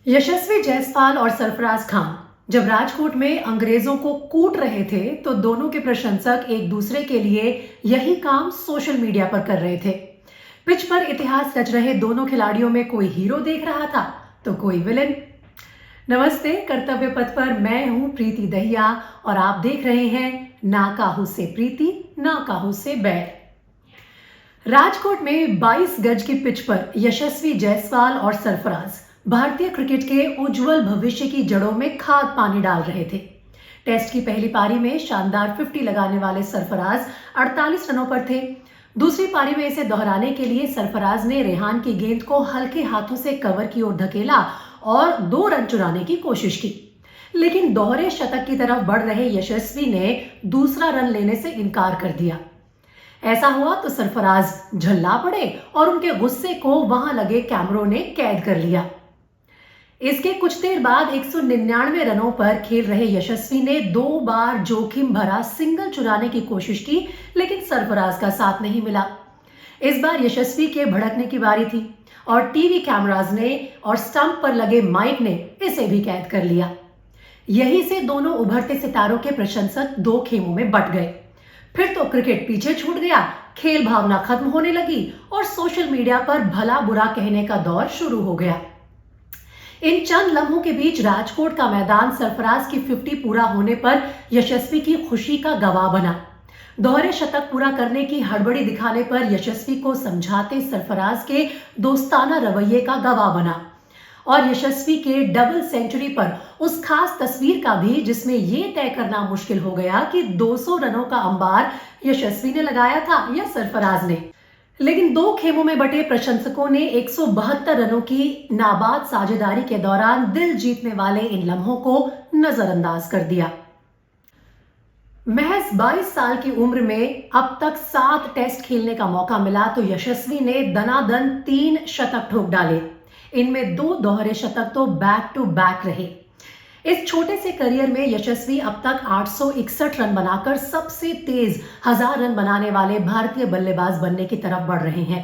यशस्वी जायसवाल और सरफराज खान जब राजकोट में अंग्रेजों को कूट रहे थे तो दोनों के प्रशंसक एक दूसरे के लिए यही काम सोशल मीडिया पर कर रहे थे। पिच पर इतिहास रच रहे दोनों खिलाड़ियों में कोई हीरो देख रहा था तो कोई विलेन। नमस्ते, कर्तव्य पथ पर मैं हूं प्रीति दहिया और आप देख रहे हैं ना काहू से प्रीति ना काहू से बैर। राजकोट में 22 गज की पिच पर यशस्वी जायसवाल और सरफराज भारतीय क्रिकेट के उज्जवल भविष्य की जड़ों में खाद पानी डाल रहे थे। टेस्ट की पहली पारी में शानदार 50 लगाने वाले सरफराज 48 रनों पर थे। दूसरी पारी में इसे दोहराने के लिए सरफराज ने रेहान की गेंद को हल्के हाथों से कवर की ओर धकेला और 2 रन चुराने की कोशिश की, लेकिन दोहरे शतक की तरफ बढ़ रहे यशस्वी ने दूसरा रन लेने से इनकार कर दिया। ऐसा हुआ तो सरफराज झल्ला पड़े और उनके गुस्से को वहां लगे कैमरों ने कैद कर लिया। इसके कुछ देर बाद 199 रनों पर खेल रहे यशस्वी ने 2 बार जोखिम भरा सिंगल चुराने की कोशिश की, लेकिन सरफराज का साथ नहीं मिला। इस बार यशस्वी के भड़कने की बारी थी और टीवी कैमराज ने और स्टंप पर लगे माइक ने इसे भी कैद कर लिया। यहीं से दोनों उभरते सितारों के प्रशंसक 2 खेमों में बंट गए। फिर तो क्रिकेट पीछे छूट गया, खेल भावना खत्म होने लगी और सोशल मीडिया पर भला बुरा कहने का दौर शुरू हो गया। इन चंद लम्हों के बीच राजकोट का मैदान सरफराज की 50 पूरा होने पर यशस्वी की खुशी का गवाह बना। दोहरे शतक पूरा करने की हड़बड़ी दिखाने पर यशस्वी को समझाते सरफराज के दोस्ताना रवैये का गवाह बना और यशस्वी के डबल सेंचुरी पर उस खास तस्वीर का भी जिसमें यह तय करना मुश्किल हो गया कि 200 रनों का अंबार यशस्वी ने लगाया था या सरफराज ने। लेकिन 2 खेमों में बटे प्रशंसकों ने 172 रनों की नाबाद साझेदारी के दौरान दिल जीतने वाले इन लम्हों को नजरअंदाज कर दिया। महज 22 साल की उम्र में अब तक 7 टेस्ट खेलने का मौका मिला तो यशस्वी ने दनादन 3 शतक ठोक डाले। इनमें 2 दोहरे शतक तो बैक टू बैक रहे। इस छोटे से करियर में यशस्वी अब तक 861 रन बनाकर सबसे तेज 1000 रन बनाने वाले भारतीय बल्लेबाज बनने की तरफ बढ़ रहे हैं।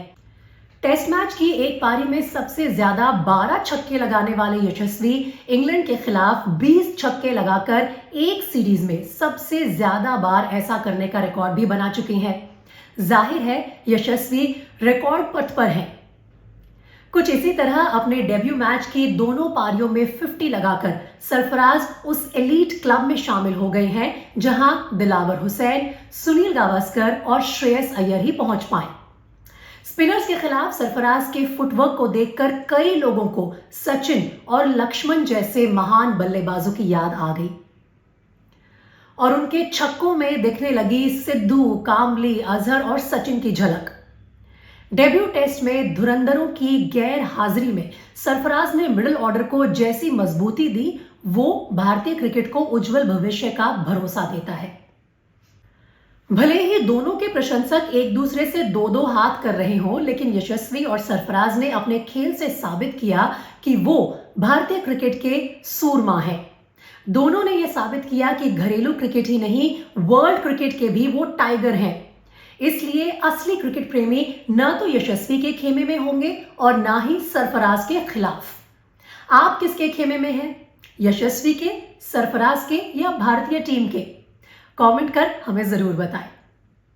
टेस्ट मैच की एक पारी में सबसे ज्यादा 12 छक्के लगाने वाले यशस्वी इंग्लैंड के खिलाफ 20 छक्के लगाकर एक सीरीज में सबसे ज्यादा बार ऐसा करने का रिकॉर्ड भी बना चुके हैं। जाहिर है यशस्वी रिकॉर्ड पथ पर हैं। कुछ इसी तरह अपने डेब्यू मैच की दोनों पारियों में 50 लगाकर सरफराज उस एलीट क्लब में शामिल हो गए हैं जहां दिलावर हुसैन, सुनील गावस्कर और श्रेयस अय्यर ही पहुंच पाए। स्पिनर्स के खिलाफ सरफराज के फुटवर्क को देखकर कई लोगों को सचिन और लक्ष्मण जैसे महान बल्लेबाजों की याद आ गई और उनके छक्कों में दिखने लगी सिद्धू, कामली, अजहर और सचिन की झलक। डेब्यू टेस्ट में धुरंधरों की गैर हाजिरी में सरफराज ने मिडिल ऑर्डर को जैसी मजबूती दी वो भारतीय क्रिकेट को उज्जवल भविष्य का भरोसा देता है। भले ही दोनों के प्रशंसक एक दूसरे से 2-2 हाथ कर रहे हों, लेकिन यशस्वी और सरफराज ने अपने खेल से साबित किया कि वो भारतीय क्रिकेट के सूरमा हैं। दोनों ने यह साबित किया कि घरेलू क्रिकेट ही नहीं वर्ल्ड क्रिकेट के भी वो टाइगर हैं। इसलिए असली क्रिकेट प्रेमी न तो यशस्वी के खेमे में होंगे और ना ही सरफराज के खिलाफ। आप किसके खेमे में हैं? यशस्वी के, सरफराज के या भारतीय टीम के? कमेंट कर हमें जरूर बताएं।